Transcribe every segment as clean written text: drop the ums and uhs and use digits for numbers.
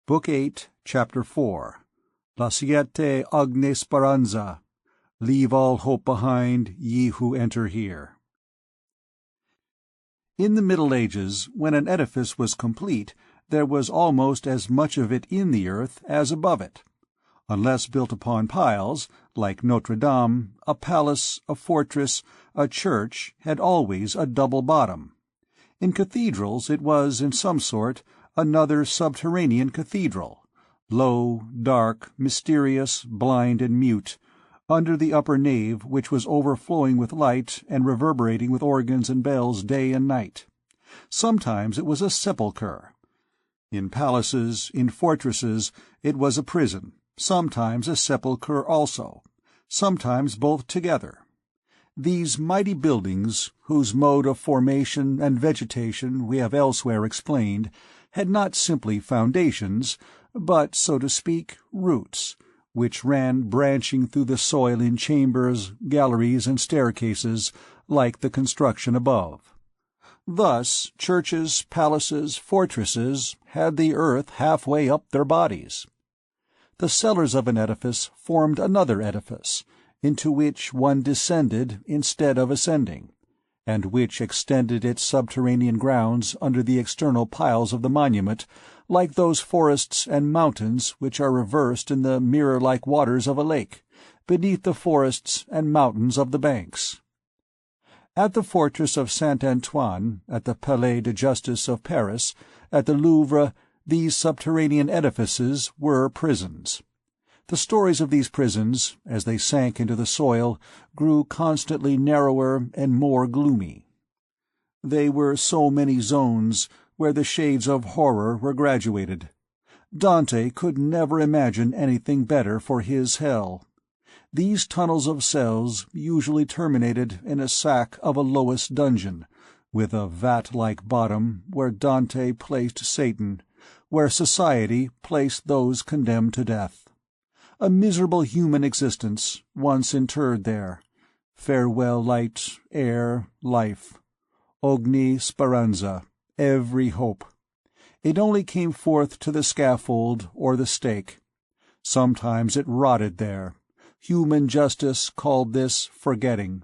Book 8, Chapter 4. Lasciate Ogni Speranza Leave all hope behind, ye who enter here. In the Middle Ages, when an edifice was complete, there was almost as much of it in the earth as above it. Unless built upon piles, like Notre Dame, a palace, a fortress, a church had always a double bottom. In cathedrals it was, in some sort, another subterranean cathedral, low, dark, mysterious, blind and mute, under the upper nave, which was overflowing with light and reverberating with organs and bells day and night. Sometimes it was a sepulchre. In palaces, in fortresses, it was a prison, sometimes a sepulchre also, sometimes both together. These mighty buildings, whose mode of formation and vegetation we have elsewhere explained, had not simply foundations, but, so to speak, roots, which ran branching through the soil in chambers, galleries, and staircases, like the construction above. Thus, churches, palaces, fortresses had the earth halfway up their bodies. The cellars of an edifice formed another edifice, into which one descended instead of ascending, and which extended its subterranean grounds under the external piles of the monument, like those forests and mountains which are reversed in the mirror-like waters of a lake, beneath the forests and mountains of the banks. At the fortress of Saint-Antoine, at the Palais de Justice of Paris, at the Louvre, these subterranean edifices were prisons. The stories of these prisons, as they sank into the soil, grew constantly narrower and more gloomy. They were so many zones, where the shades of horror were graduated. Dante could never imagine anything better for his hell. These tunnels of cells usually terminated in a sack of a lowest dungeon, with a vat-like bottom where Dante placed Satan, where society placed those condemned to death. A miserable human existence, once interred there. Farewell light, air, life. Ogni speranza, every hope. It only came forth to the scaffold or the stake. Sometimes it rotted there. Human justice called this forgetting.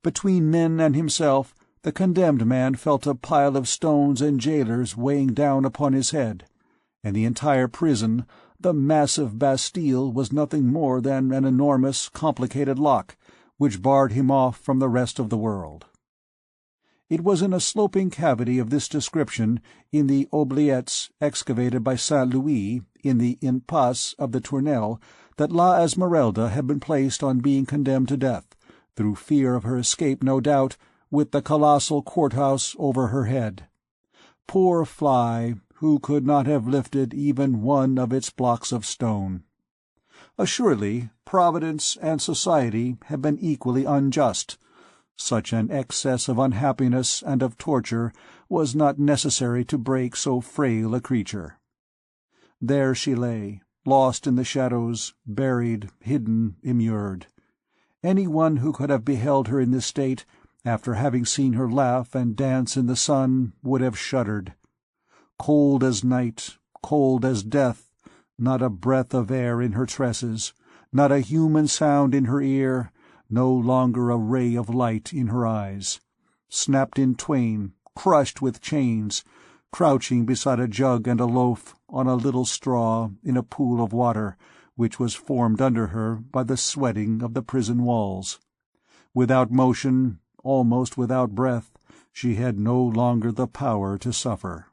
Between men and himself, the condemned man felt a pile of stones and jailers weighing down upon his head, and the entire prison, the massive Bastille, was nothing more than an enormous, complicated lock, which barred him off from the rest of the world. It was in a sloping cavity of this description in the oubliettes excavated by Saint Louis in the impasse of the Tournelle that La Esmeralda had been placed on being condemned to death, through fear of her escape, no doubt, with the colossal courthouse over her head. Poor fly, who could not have lifted even one of its blocks of stone. Assuredly, Providence and society have been equally unjust. Such an excess of unhappiness and of torture was not necessary to break so frail a creature. There she lay, lost in the shadows, buried, hidden, immured. Any one who could have beheld her in this state, after having seen her laugh and dance in the sun, would have shuddered. Cold as night, cold as death, not a breath of air in her tresses, not a human sound in her ear, no longer a ray of light in her eyes. Snapped in twain, crushed with chains, crouching beside a jug and a loaf, on a little straw, in a pool of water, which was formed under her by the sweating of the prison walls. Without motion, almost without breath, she had no longer the power to suffer.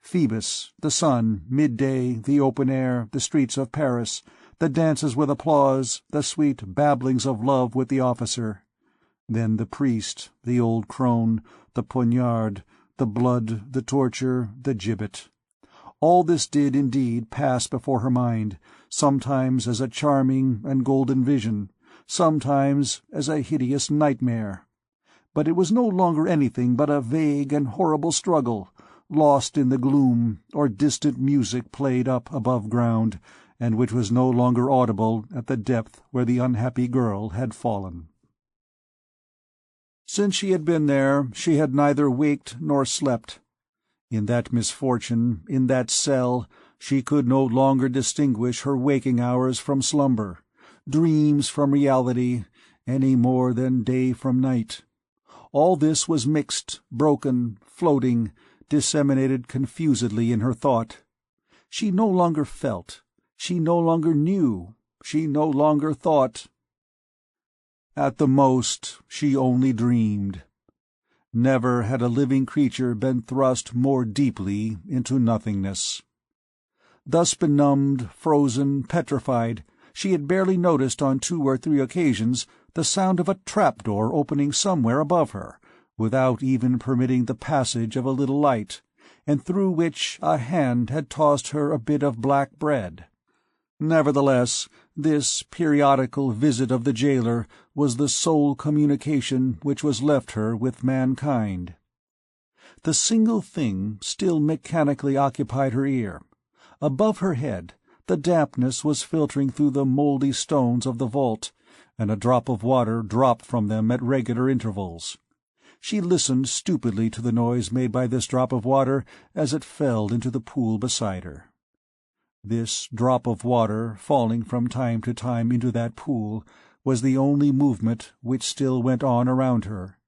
Phoebus, the sun, midday, the open air, the streets of Paris, the dances with applause, the sweet babblings of love with the officer. Then the priest, the old crone, the poignard, the blood, the torture, the gibbet. All this did indeed pass before her mind, sometimes as a charming and golden vision, sometimes as a hideous nightmare. But it was no longer anything but a vague and horrible struggle, lost in the gloom, or distant music played up above ground, and which was no longer audible at the depth where the unhappy girl had fallen. Since she had been there, she had neither waked nor slept. In that misfortune, in that cell, She could no longer distinguish her waking hours from slumber, dreams from reality, any more than day from night. All this was mixed, broken, floating, disseminated confusedly in her thought. She no longer felt, she no longer knew, she no longer thought. At the most, she only dreamed. Never had a living creature been thrust more deeply into nothingness. Thus benumbed, frozen, petrified, she had barely noticed on 2 or 3 occasions the sound of a trapdoor opening somewhere above her, without even permitting the passage of a little light, and through which a hand had tossed her a bit of black bread. Nevertheless, this periodical visit of the jailer was the sole communication which was left her with mankind. The single thing still mechanically occupied her ear. Above her head, the dampness was filtering through the mouldy stones of the vault, and a drop of water dropped from them at regular intervals. She listened stupidly to the noise made by this drop of water as it fell into the pool beside her. This drop of water, falling from time to time into that pool, was the only movement which still went on around her,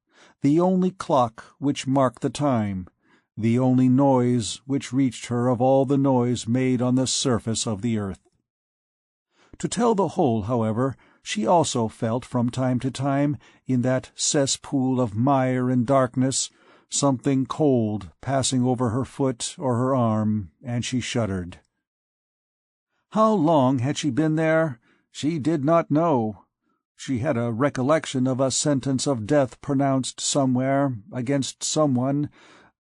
the only clock which marked the time, the only noise which reached her of all the noise made on the surface of the earth. To tell the whole, however, she also felt from time to time, in that cesspool of mire and darkness, something cold passing over her foot or her arm, and she shuddered. How long had she been there? She did not know. She had a recollection of a sentence of death pronounced somewhere, against someone,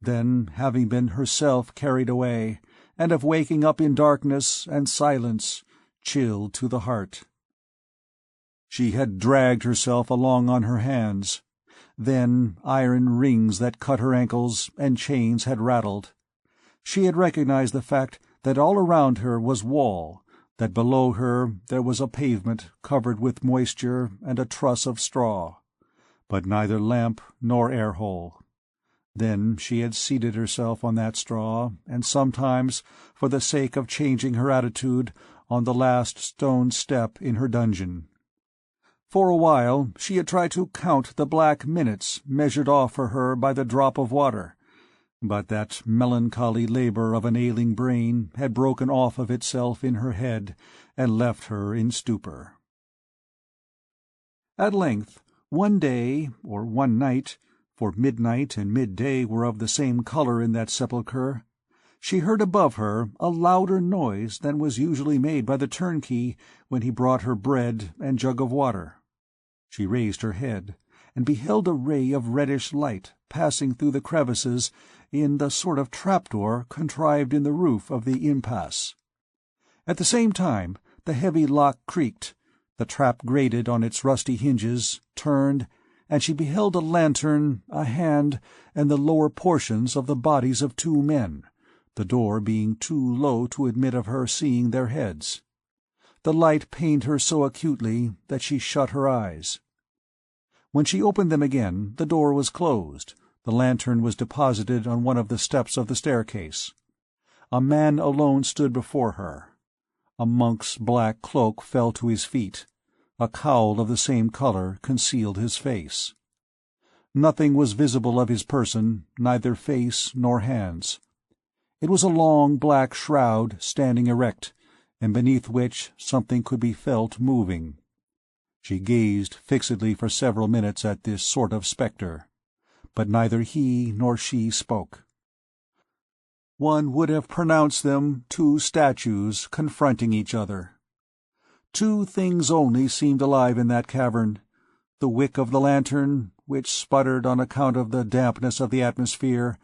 then having been herself carried away, and of waking up in darkness and silence, chilled to the heart. She had dragged herself along on her hands. Then iron rings that cut her ankles and chains had rattled. She had recognized the fact that all around her was wall, that below her there was a pavement covered with moisture and a truss of straw, but neither lamp nor air-hole. Then she had seated herself on that straw, and sometimes, for the sake of changing her attitude, on the last stone step in her dungeon. For a while she had tried to count the black minutes measured off for her by the drop of water, but that melancholy labor of an ailing brain had broken off of itself in her head and left her in stupor. At length, one day, or one night, for midnight and midday were of the same color in that sepulchre, she heard above her a louder noise than was usually made by the turnkey when he brought her bread and jug of water. She raised her head, and beheld a ray of reddish light passing through the crevices in the sort of trapdoor contrived in the roof of the impasse. At the same time the heavy lock creaked, the trap grated on its rusty hinges, turned, and she beheld a lantern, a hand, and the lower portions of the bodies of 2 men, the door being too low to admit of her seeing their heads. The light pained her so acutely that she shut her eyes. When she opened them again, the door was closed, the lantern was deposited on one of the steps of the staircase. A man alone stood before her. A monk's black cloak fell to his feet. A cowl of the same color concealed his face. Nothing was visible of his person, neither face nor hands. It was a long black shroud standing erect, and beneath which something could be felt moving. She gazed fixedly for several minutes at this sort of spectre, but neither he nor she spoke. One would have pronounced them 2 statues confronting each other. 2 things only seemed alive in that cavern: the wick of the lantern, which sputtered on account of the dampness of the atmosphere,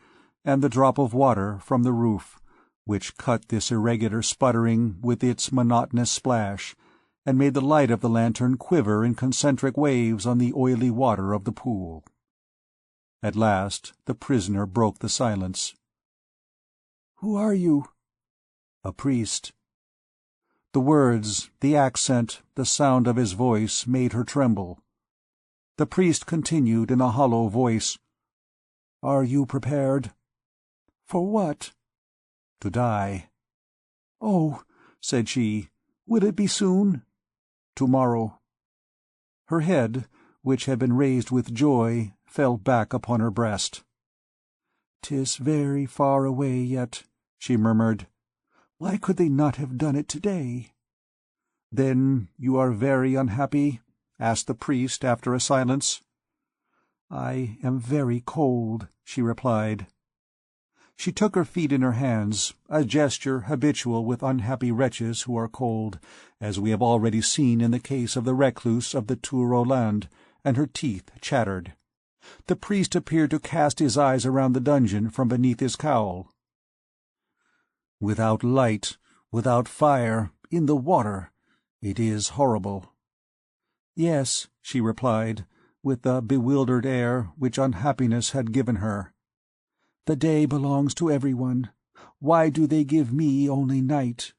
and the drop of water from the roof, which cut this irregular sputtering with its monotonous splash, and made the light of the lantern quiver in concentric waves on the oily water of the pool. At last the prisoner broke the silence. "Who are you?" "A priest." The words, the accent, the sound of his voice made her tremble. The priest continued in a hollow voice, "Are you prepared?" "For what?" "To die." "Oh," said she, "will it be soon?" "Tomorrow." Her head, which had been raised with joy, fell back upon her breast. "'Tis very far away yet," she murmured. "Why could they not have done it today?" "Then you are very unhappy?" asked the priest after a silence. "I am very cold," she replied. She took her feet in her hands, a gesture habitual with unhappy wretches who are cold, as we have already seen in the case of the recluse of the Tour Roland, and her teeth chattered. The priest appeared to cast his eyes around the dungeon from beneath his cowl. "Without light, without fire, in the water, it is horrible." "Yes," she replied, with the bewildered air which unhappiness had given her. "The day belongs to everyone. Why do they give me only night?"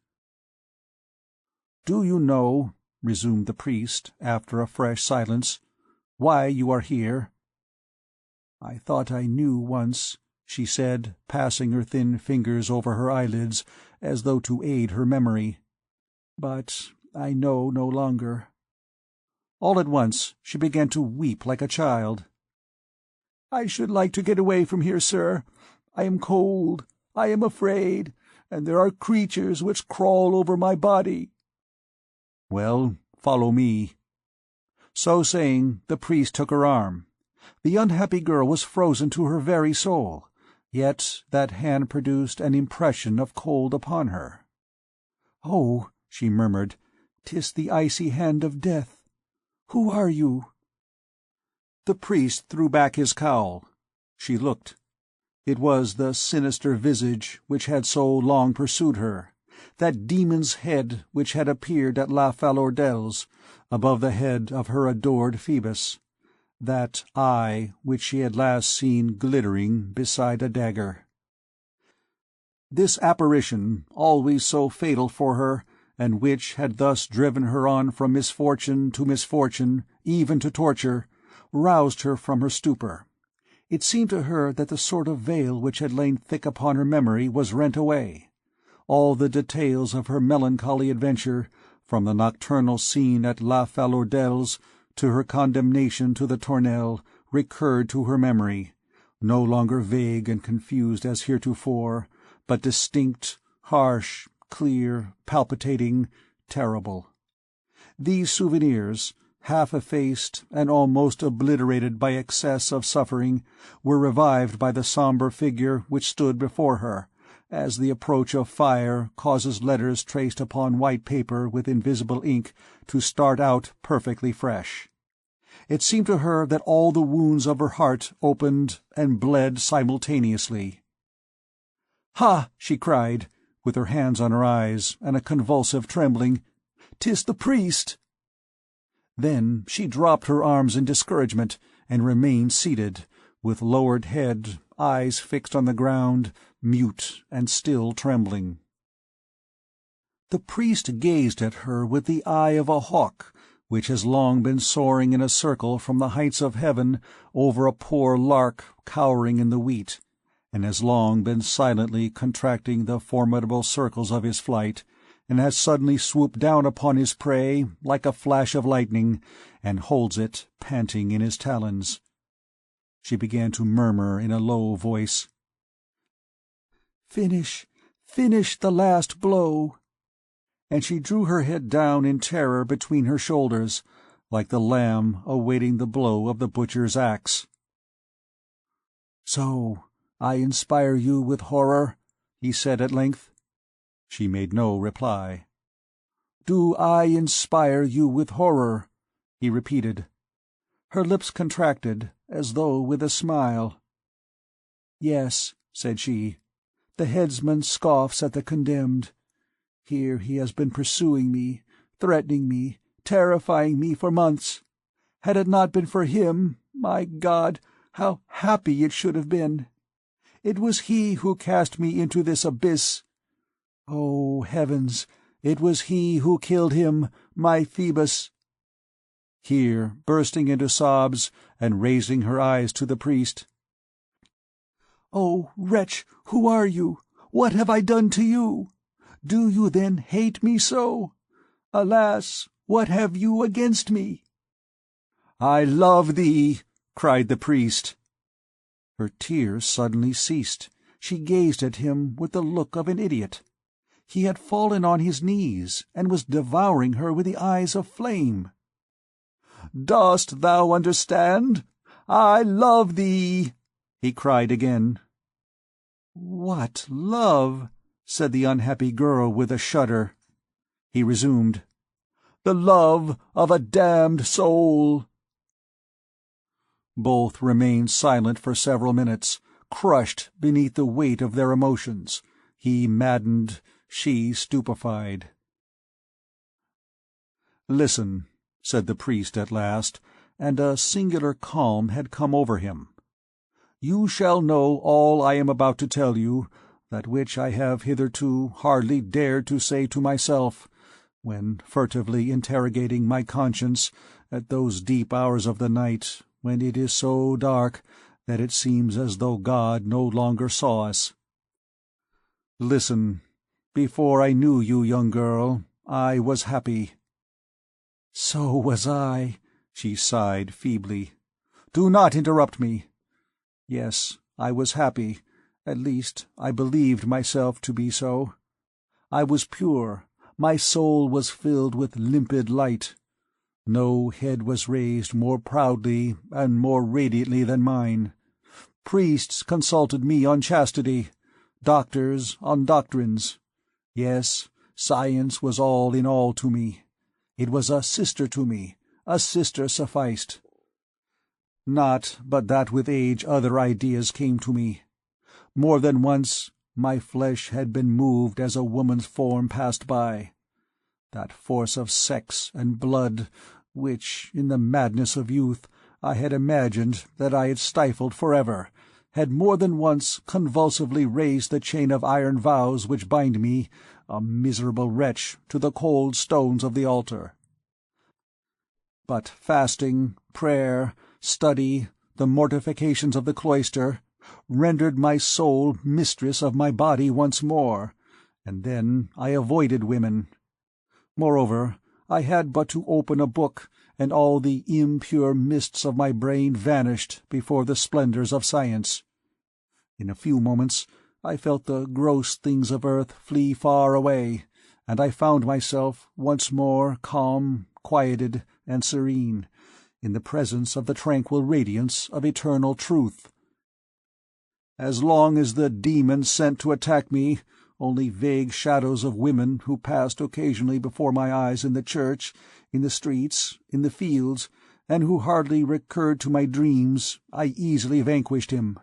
"Do you know," resumed the priest, after a fresh silence, "why you are here?" "I thought I knew once," she said, passing her thin fingers over her eyelids as though to aid her memory. "But I know no longer." All at once she began to weep like a child. "I should like to get away from here, sir. I am cold, I am afraid, and there are creatures which crawl over my body." "Well, follow me." So saying, the priest took her arm. The unhappy girl was frozen to her very soul, yet that hand produced an impression of cold upon her. "Oh," she murmured, "'tis the icy hand of death. Who are you?" The priest threw back his cowl. She looked. It was the sinister visage which had so long pursued her, that demon's head which had appeared at La Fallordelle's, above the head of her adored Phoebus, that eye which she had last seen glittering beside a dagger. This apparition, always so fatal for her, and which had thus driven her on from misfortune to misfortune, even to torture, roused her from her stupor. It seemed to her that the sort of veil which had lain thick upon her memory was rent away. All the details of her melancholy adventure, from the nocturnal scene at La Fallordelle's to her condemnation to the Tournelle, recurred to her memory, no longer vague and confused as heretofore, but distinct, harsh, clear, palpitating, terrible. These souvenirs, half effaced and almost obliterated by excess of suffering, were revived by the sombre figure which stood before her, as the approach of fire causes letters traced upon white paper with invisible ink to start out perfectly fresh. It seemed to her that all the wounds of her heart opened and bled simultaneously. "Ha!" she cried, with her hands on her eyes and a convulsive trembling. "'Tis the priest!" Then she dropped her arms in discouragement, and remained seated, with lowered head, eyes fixed on the ground, mute and still trembling. The priest gazed at her with the eye of a hawk, which has long been soaring in a circle from the heights of heaven over a poor lark cowering in the wheat, and has long been silently contracting the formidable circles of his flight, and has suddenly swooped down upon his prey like a flash of lightning, and holds it, panting, in his talons. She began to murmur in a low voice, "Finish, finish the last blow," and she drew her head down in terror between her shoulders, like the lamb awaiting the blow of the butcher's axe. "So I inspire you with horror?" he said at length. She made no reply. "Do I inspire you with horror?" he repeated. Her lips contracted, as though with a smile. "Yes," said she. "The headsman scoffs at the condemned. Here he has been pursuing me, threatening me, terrifying me for months. Had it not been for him, my God, how happy it should have been! It was he who cast me into this abyss. Oh, heavens, it was he who killed him, my Phoebus!" Here, bursting into sobs, and raising her eyes to the priest, "Oh, wretch, who are you? What have I done to you? Do you then hate me so? Alas, what have you against me?" "I love thee," cried the priest. Her tears suddenly ceased. She gazed at him with the look of an idiot. He had fallen on his knees, and was devouring her with the eyes of flame. "Dost thou understand? I love thee!" he cried again. "What love?" said the unhappy girl with a shudder. He resumed, "The love of a damned soul." Both remained silent for several minutes, crushed beneath the weight of their emotions, he maddened, she stupefied. "Listen," said the priest at last, and a singular calm had come over him. "You shall know all I am about to tell you, that which I have hitherto hardly dared to say to myself, when furtively interrogating my conscience at those deep hours of the night when it is so dark that it seems as though God no longer saw us. Listen. Before I knew you, young girl, I was happy." "So was I," she sighed feebly. "Do not interrupt me. Yes, I was happy. At least, I believed myself to be so. I was pure. My soul was filled with limpid light. No head was raised more proudly and more radiantly than mine. Priests consulted me on chastity, doctors on doctrines. Yes, science was all in all to me. It was a sister to me. A sister sufficed. Not but that with age other ideas came to me. More than once my flesh had been moved as a woman's form passed by. That force of sex and blood, which, in the madness of youth, I had imagined that I had stifled forever, had more than once convulsively raised the chain of iron vows which bind me, a miserable wretch, to the cold stones of the altar. But fasting, prayer, study, the mortifications of the cloister, rendered my soul mistress of my body once more, and then I avoided women. Moreover, I had but to open a book, and all the impure mists of my brain vanished before the splendors of science. In a few moments I felt the gross things of earth flee far away, and I found myself once more calm, quieted, and serene, in the presence of the tranquil radiance of eternal truth. As long as the demon sent to attack me only vague shadows of women who passed occasionally before my eyes in the church, in the streets, in the fields, and who hardly recurred to my dreams, I easily vanquished him.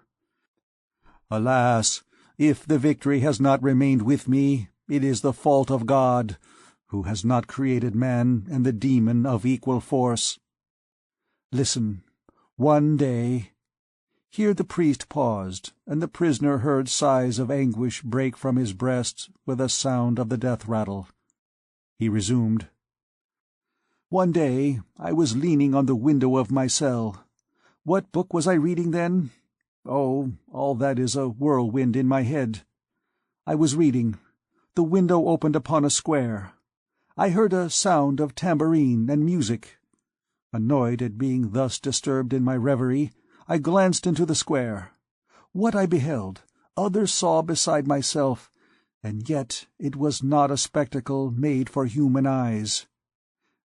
Alas, if the victory has not remained with me, it is the fault of God, who has not created man and the demon of equal force. Listen, one day—" Here the priest paused, and the prisoner heard sighs of anguish break from his breast with a sound of the death-rattle. He resumed, "One day I was leaning on the window of my cell. What book was I reading then? Oh, all that is a whirlwind in my head. I was reading. The window opened upon a square. I heard a sound of tambourine and music. Annoyed at being thus disturbed in my reverie, I glanced into the square. What I beheld, others saw beside myself, and yet it was not a spectacle made for human eyes.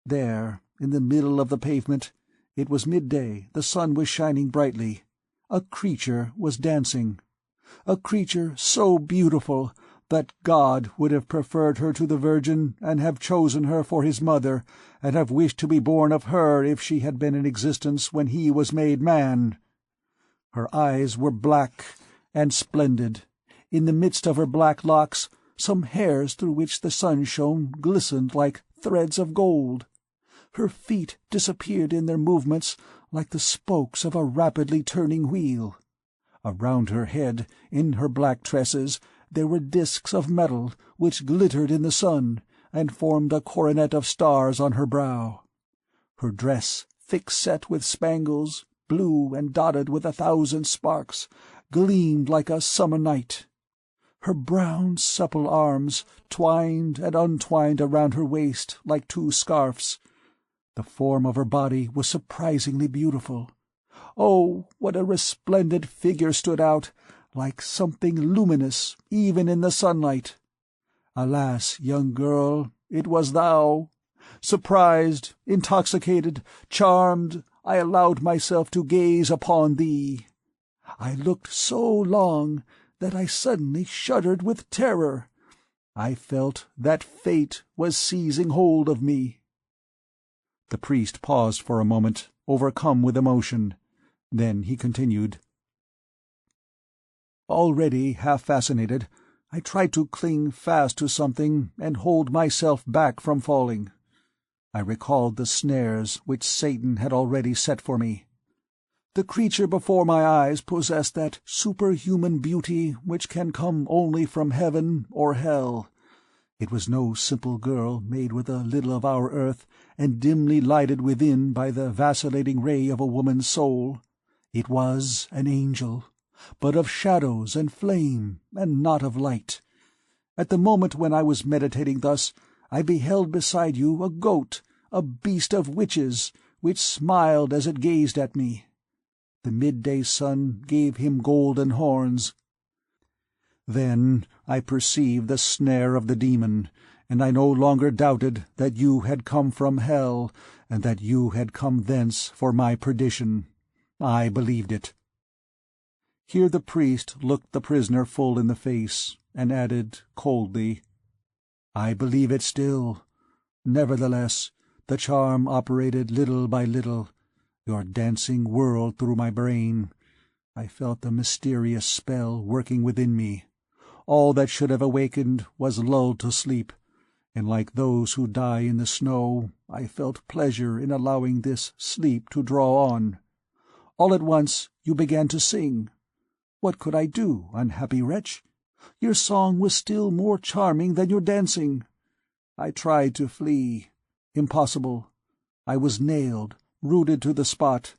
There, in the middle of the pavement, it was midday, the sun was shining brightly. A creature was dancing. A creature so beautiful that God would have preferred her to the Virgin and have chosen her for his mother, and have wished to be born of her if she had been in existence when he was made man. Her eyes were black and splendid. In the midst of her black locks, some hairs through which the sun shone glistened like threads of gold. Her feet disappeared in their movements like the spokes of a rapidly turning wheel. Around her head, in her black tresses, there were disks of metal which glittered in the sun, and formed a coronet of stars on her brow. Her dress, thick set with spangles, blue and dotted with 1,000 sparks, gleamed like a summer night. her brown, supple arms twined and untwined around her waist like two scarfs. The form of her body was surprisingly beautiful. Oh, what a resplendent figure stood out, like something luminous, even in the sunlight! Alas, young girl, it was thou! Surprised, intoxicated, charmed, I allowed myself to gaze upon thee. I looked so long that I suddenly shuddered with terror. I felt that fate was seizing hold of me." The priest paused for a moment, overcome with emotion. Then he continued. "Already half fascinated, I tried to cling fast to something and hold myself back from falling. I recalled the snares which Satan had already set for me. The creature before my eyes possessed that superhuman beauty which can come only from heaven or hell. It was no simple girl made with a little of our earth and dimly lighted within by the vacillating ray of a woman's soul. It was an angel, but of shadows and flame, and not of light. At the moment when I was meditating thus, I beheld beside you a goat, a beast of witches, which smiled as it gazed at me. The midday sun gave him golden horns. Then I perceived the snare of the demon, and I no longer doubted that you had come from hell, and that you had come thence for my perdition. I believed it." Here the priest looked the prisoner full in the face, and added coldly, "I believe it still. Nevertheless, the charm operated little by little. Your dancing whirled through my brain. I felt the mysterious spell working within me. All that should have awakened was lulled to sleep, and like those who die in the snow, I felt pleasure in allowing this sleep to draw on. All at once you began to sing. What could I do, unhappy wretch? Your song was still more charming than your dancing. I tried to flee. Impossible. I was nailed, rooted to the spot.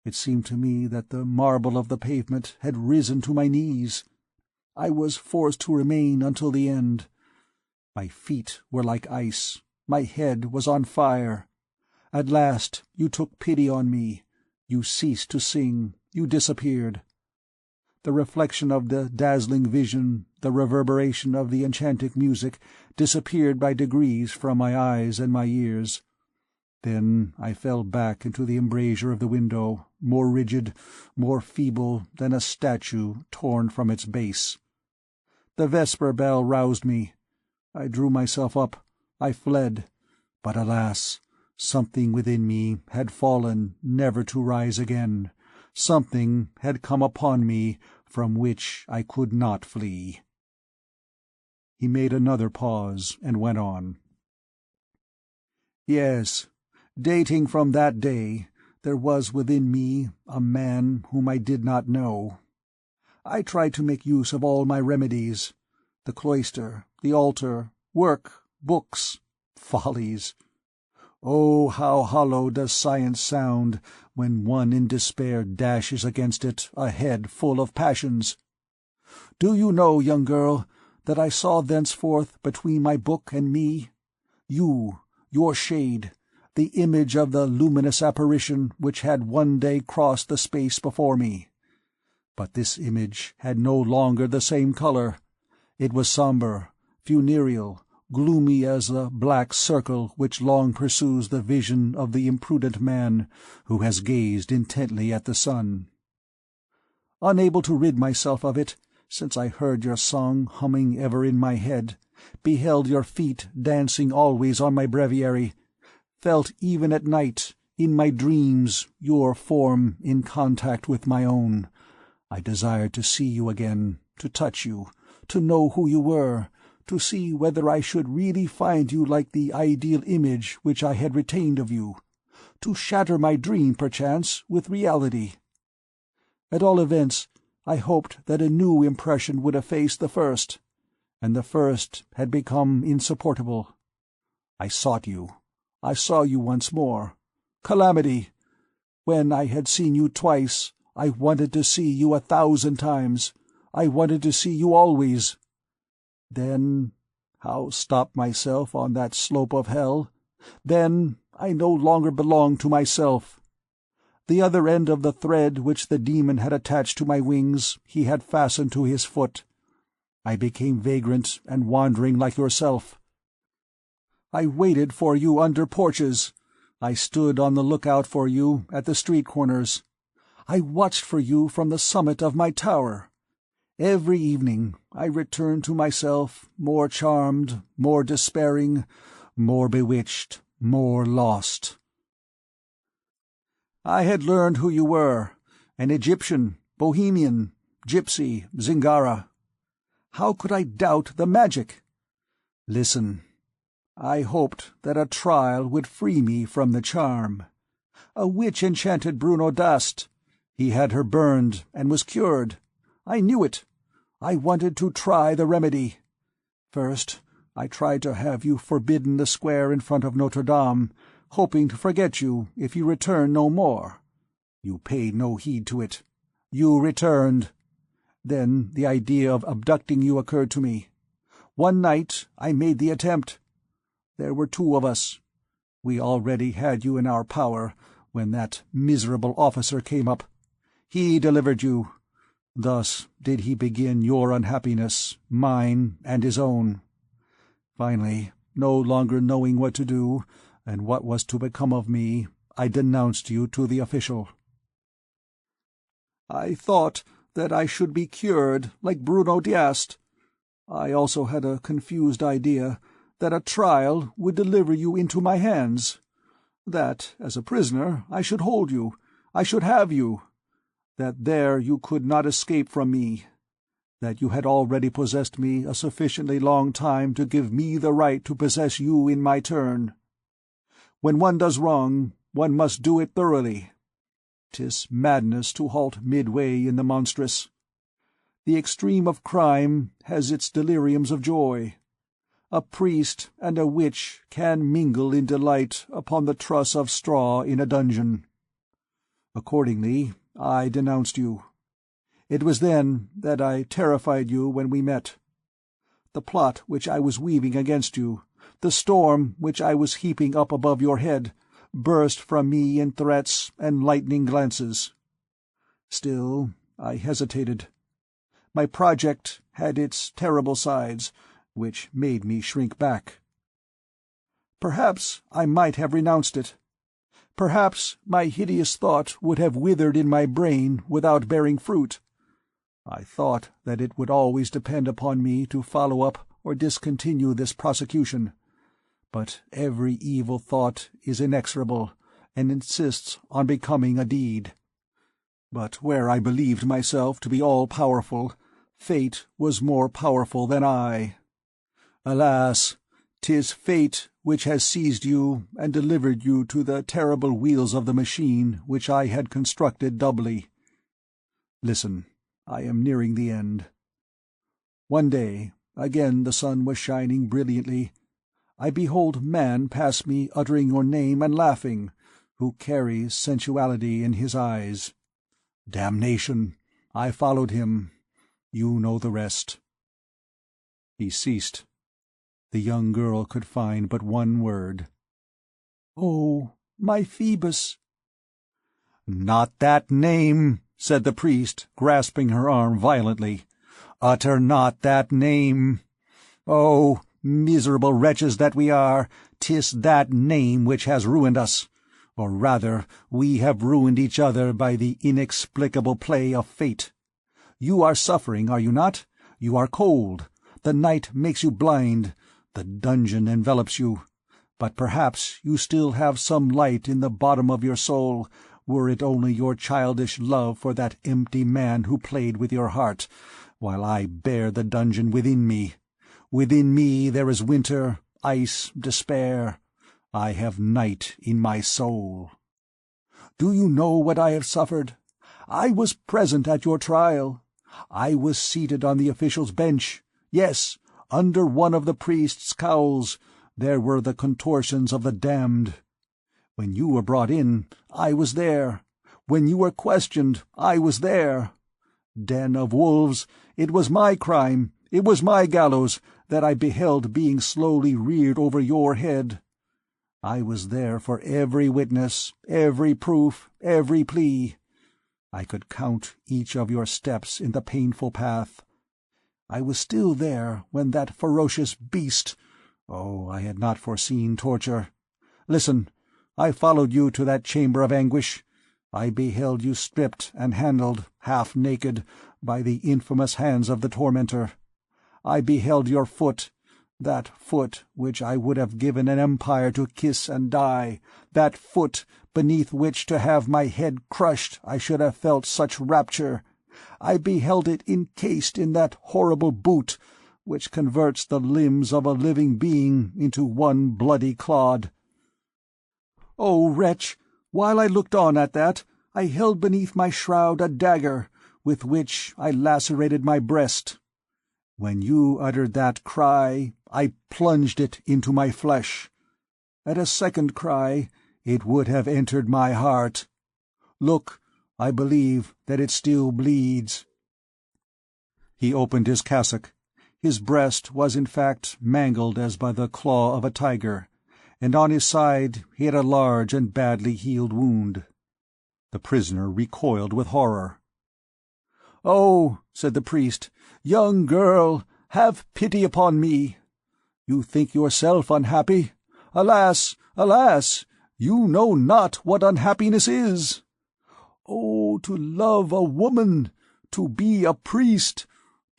It seemed to me that the marble of the pavement had risen to my knees. I was forced to remain until the end. My feet were like ice. My head was on fire. At last you took pity on me. You ceased to sing. You disappeared. The reflection of the dazzling vision, the reverberation of the enchanting music, disappeared by degrees from my eyes and my ears. Then I fell back into the embrasure of the window, more rigid, more feeble than a statue torn from its base. The vesper bell roused me. I drew myself up. I fled. But alas, something within me had fallen, never to rise again. Something had come upon me from which I could not flee." He made another pause and went on. "Yes, dating from that day, there was within me a man whom I did not know. I tried to make use of all my remedies, the cloister, the altar, work, books, follies. Oh, how hollow does science sound when one in despair dashes against it a head full of passions! Do you know, young girl, that I saw thenceforth between my book and me? You, your shade, the image of the luminous apparition which had one day crossed the space before me. But this image had no longer the same color. It was sombre, funereal, gloomy as the black circle which long pursues the vision of the imprudent man who has gazed intently at the sun. Unable to rid myself of it, since I heard your song humming ever in my head, beheld your feet dancing always on my breviary, felt even at night, in my dreams, your form in contact with my own, I desired to see you again, to touch you, to know who you were, to see whether I should really find you like the ideal image which I had retained of you, to shatter my dream, perchance, with reality. At all events, I hoped that a new impression would efface the first, and the first had become insupportable. I sought you. I saw you once more. Calamity! When I had seen you twice, I wanted to see you 1,000 times. I wanted to see you always. Then how stop myself on that slope of hell? Then I no longer belonged to myself. The other end of the thread which the demon had attached to my wings he had fastened to his foot. I became vagrant and wandering like yourself. I waited for you under porches. I stood on the lookout for you at the street corners. I watched for you from the summit of my tower. Every evening I returned to myself, more charmed, more despairing, more bewitched, more lost. I had learned who you were, an Egyptian, Bohemian, gypsy, Zingara. How could I doubt the magic? Listen, I hoped that a trial would free me from the charm. A witch enchanted Bruno Dast. He had her burned and was cured. I knew it. I wanted to try the remedy. First, I tried to have you forbidden the square in front of Notre Dame, hoping to forget you if you returned no more. You paid no heed to it. You returned. Then the idea of abducting you occurred to me. One night I made the attempt. There were two of us. We already had you in our power when that miserable officer came up. He delivered you. Thus did he begin your unhappiness, mine and his own. Finally, no longer knowing what to do, and what was to become of me, I denounced you to the official. I thought that I should be cured, like Bruno Diast. I also had a confused idea that a trial would deliver you into my hands. That, as a prisoner, I should hold you, I should have you. That there you could not escape from me. That you had already possessed me a sufficiently long time to give me the right to possess you in my turn. When one does wrong, one must do it thoroughly. 'Tis madness to halt midway in the monstrous. The extreme of crime has its deliriums of joy. A priest and a witch can mingle in delight upon the truss of straw in a dungeon. Accordingly, I denounced you. It was then that I terrified you when we met. The plot which I was weaving against you, the storm which I was heaping up above your head, burst from me in threats and lightning glances. Still, I hesitated. My project had its terrible sides, which made me shrink back. Perhaps I might have renounced it. Perhaps my hideous thought would have withered in my brain without bearing fruit. I thought that it would always depend upon me to follow up or discontinue this prosecution. But every evil thought is inexorable, and insists on becoming a deed. But where I believed myself to be all-powerful, fate was more powerful than I. Alas, 'tis fate which has seized you and delivered you to the terrible wheels of the machine which I had constructed doubly. Listen, I am nearing the end. One day, again the sun was shining brilliantly, I behold man pass me uttering your name and laughing, who carries sensuality in his eyes. Damnation! I followed him. You know the rest. He ceased. The young girl could find but one word. "Oh, my Phoebus!" "Not that name," said the priest, grasping her arm violently. "Utter not that name. Oh, miserable wretches that we are, 'tis that name which has ruined us. Or rather, we have ruined each other by the inexplicable play of fate. You are suffering, are you not? You are cold. The night makes you blind. The dungeon envelops you. But perhaps you still have some light in the bottom of your soul, were it only your childish love for that empty man who played with your heart, while I bear the dungeon within me. Within me there is winter, ice, despair. I have night in my soul. Do you know what I have suffered? I was present at your trial. I was seated on the official's bench. Yes, under one of the priest's cowls. There were the contortions of the damned. When you were brought in, I was there. When you were questioned, I was there. den of wolves, it was my crime, it was my gallows, that I beheld being slowly reared over your head. I was there for every witness, every proof, every plea. I could count each of your steps in the painful path. I was still there when that ferocious beast— oh, I had not foreseen torture. Listen, I followed you to that chamber of anguish. I beheld you stripped and handled, half naked, by the infamous hands of the tormentor. I beheld your foot, that foot which I would have given an empire to kiss and die, that foot beneath which to have my head crushed I should have felt such rapture. I beheld it encased in that horrible boot, which converts the limbs of a living being into one bloody clod. O wretch! While I looked on at that, I held beneath my shroud a dagger, with which I lacerated my breast. When you uttered that cry, I plunged it into my flesh. At a second cry, it would have entered my heart. Look, I believe that it still bleeds." He opened his cassock. His breast was in fact mangled as by the claw of a tiger, and on his side he had a large and badly healed wound. The prisoner recoiled with horror. "Oh," said the priest, "young girl, have pity upon me. You think yourself unhappy. Alas, alas, you know not what unhappiness is. Oh, to love a woman, to be a priest,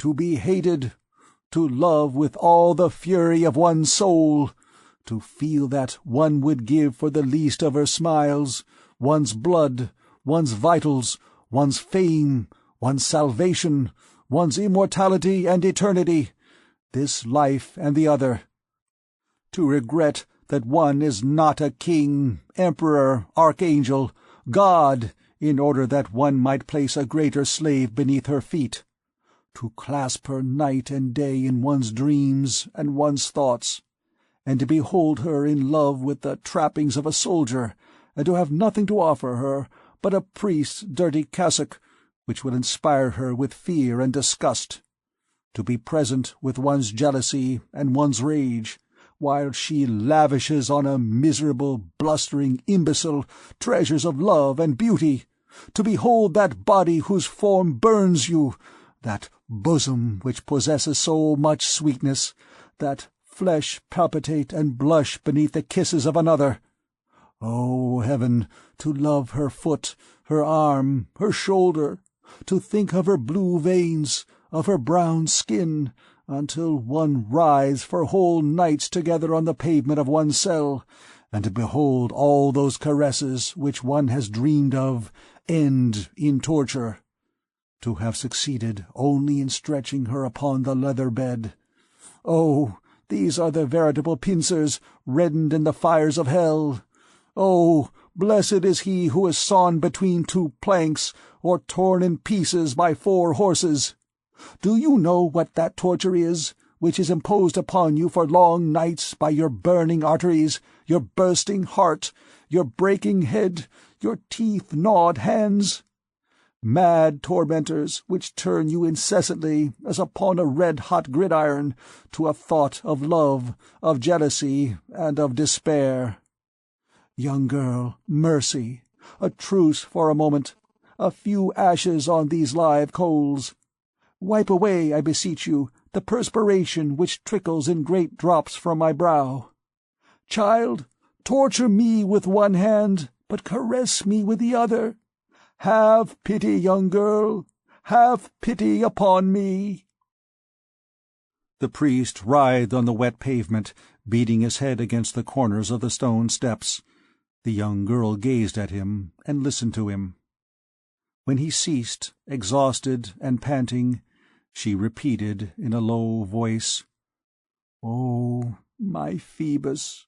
to be hated, to love with all the fury of one's soul, to feel that one would give for the least of her smiles, one's blood, one's vitals, one's fame, one's salvation, one's immortality and eternity, this life and the other. To regret that one is not a king, emperor, archangel, god, in order that one might place a greater slave beneath her feet. To clasp her night and day in one's dreams and one's thoughts, and to behold her in love with the trappings of a soldier, and to have nothing to offer her but a priest's dirty cassock, which will inspire her with fear and disgust. To be present with one's jealousy and one's rage, while she lavishes on a miserable, blustering imbecile treasures of love and beauty, to behold that body whose form burns you, that bosom which possesses so much sweetness, that flesh palpitate and blush beneath the kisses of another. Oh, heaven, to love her foot, her arm, her shoulder, to think of her blue veins, of her brown skin, until one writhes for whole nights together on the pavement of one's cell, and to behold all those caresses which one has dreamed of end in torture, to have succeeded only in stretching her upon the leather bed. Oh, these are the veritable pincers reddened in the fires of hell. Oh, blessed is he who is sawn between two planks, or torn in pieces by 4 horses. Do you know what that torture is, which is imposed upon you for long nights by your burning arteries, your bursting heart, your breaking head, your teeth-gnawed hands? Mad tormentors, which turn you incessantly, as upon a red-hot gridiron, to a thought of love, of jealousy, and of despair. Young girl, mercy, a truce for a moment, a few ashes on these live coals. Wipe away, I beseech you, the perspiration which trickles in great drops from my brow. Child, torture me with one hand, but caress me with the other. Have pity, young girl, have pity upon me." The priest writhed on the wet pavement, beating his head against the corners of the stone steps. The young girl gazed at him and listened to him. When he ceased, exhausted and panting, she repeated in a low voice, "Oh, my Phoebus."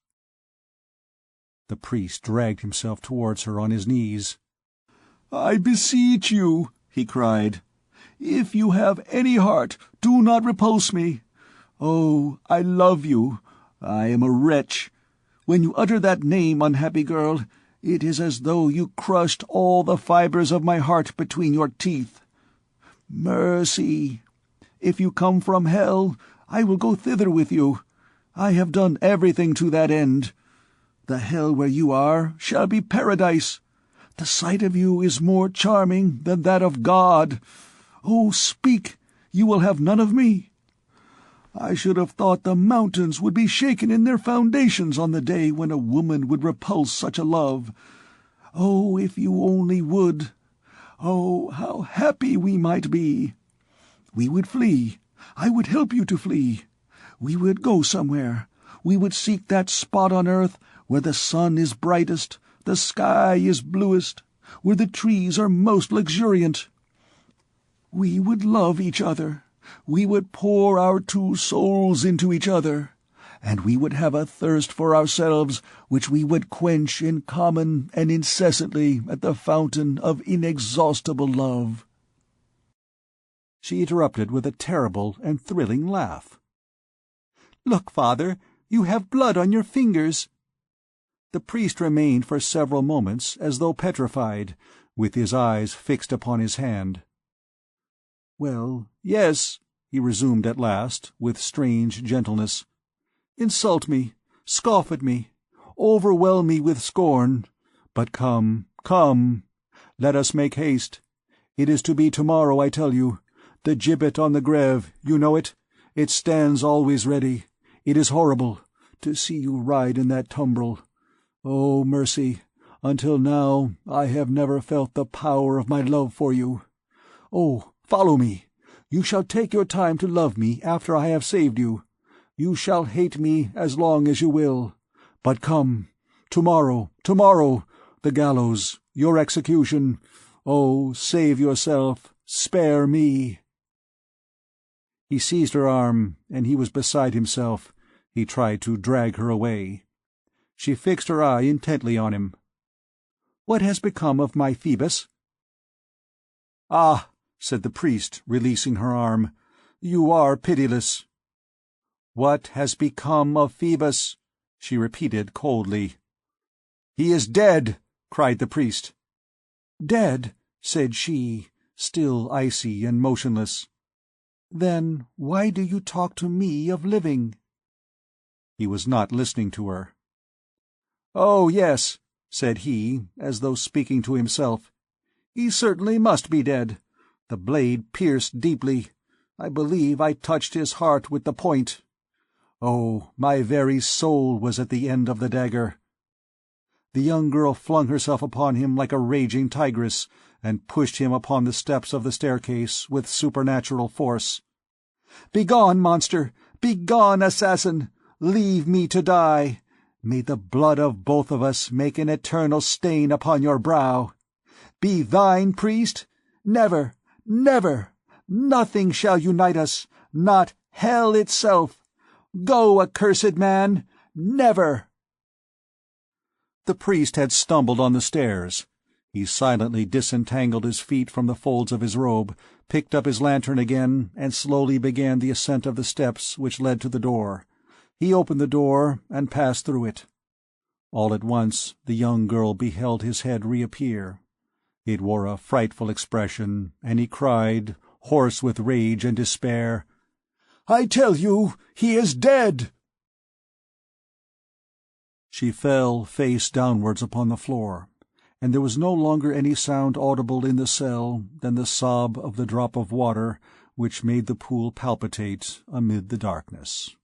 The priest dragged himself towards her on his knees. "I beseech you," he cried, "if you have any heart, do not repulse me. Oh, I love you. I am a wretch. When you utter that name, unhappy girl, it is as though you crushed all the fibres of my heart between your teeth. Mercy! If you come from hell, I will go thither with you. I have done everything to that end. The hell where you are shall be paradise. The sight of you is more charming than that of God. Oh, speak! You will have none of me. I should have thought the mountains would be shaken in their foundations on the day when a woman would repulse such a love. Oh, if you only would! Oh, how happy we might be! We would flee. I would help you to flee. We would go somewhere. We would seek that spot on earth where the sun is brightest, the sky is bluest, where the trees are most luxuriant. We would love each other. We would pour our two souls into each other, and we would have a thirst for ourselves which we would quench in common and incessantly at the fountain of inexhaustible love." She interrupted with a terrible and thrilling laugh. "Look, Father, you have blood on your fingers." The priest remained for several moments as though petrified, with his eyes fixed upon his hand. "Well, yes," he resumed at last, with strange gentleness. "Insult me, scoff at me, overwhelm me with scorn. But come, come, let us make haste. It is to be tomorrow, I tell you. The gibbet on the Greve, you know it? It stands always ready. It is horrible, to see you ride in that tumbrel. Oh, mercy! Until now I have never felt the power of my love for you. Oh, follow me. You shall take your time to love me after I have saved you. You shall hate me as long as you will. But come, tomorrow, the gallows, your execution. Oh, save yourself, spare me." He seized her arm, and he was beside himself. He tried to drag her away. She fixed her eye intently on him. "What has become of my Phoebus?" "Ah," said the priest, releasing her arm, "you are pitiless." "What has become of Phoebus?" she repeated coldly. "He is dead!" cried the priest. "Dead," said she, still icy and motionless. "Then why do you talk to me of living?" He was not listening to her. "Oh, yes," said he, as though speaking to himself. "He certainly must be dead. The blade pierced deeply. I believe I touched his heart with the point. Oh, my very soul was at the end of the dagger." The young girl flung herself upon him like a raging tigress, and pushed him upon the steps of the staircase with supernatural force. "Begone, monster! Begone, assassin! Leave me to die! May the blood of both of us make an eternal stain upon your brow! Be thine, priest? Never! Never! Nothing shall unite us, not hell itself! Go, accursed man! Never!" The priest had stumbled on the stairs. He silently disentangled his feet from the folds of his robe, picked up his lantern again, and slowly began the ascent of the steps which led to the door. He opened the door and passed through it. All at once the young girl beheld his head reappear. It wore a frightful expression, and he cried, hoarse with rage and despair, "I tell you, he is dead!" She fell face downwards upon the floor, and there was no longer any sound audible in the cell than the sob of the drop of water which made the pool palpitate amid the darkness.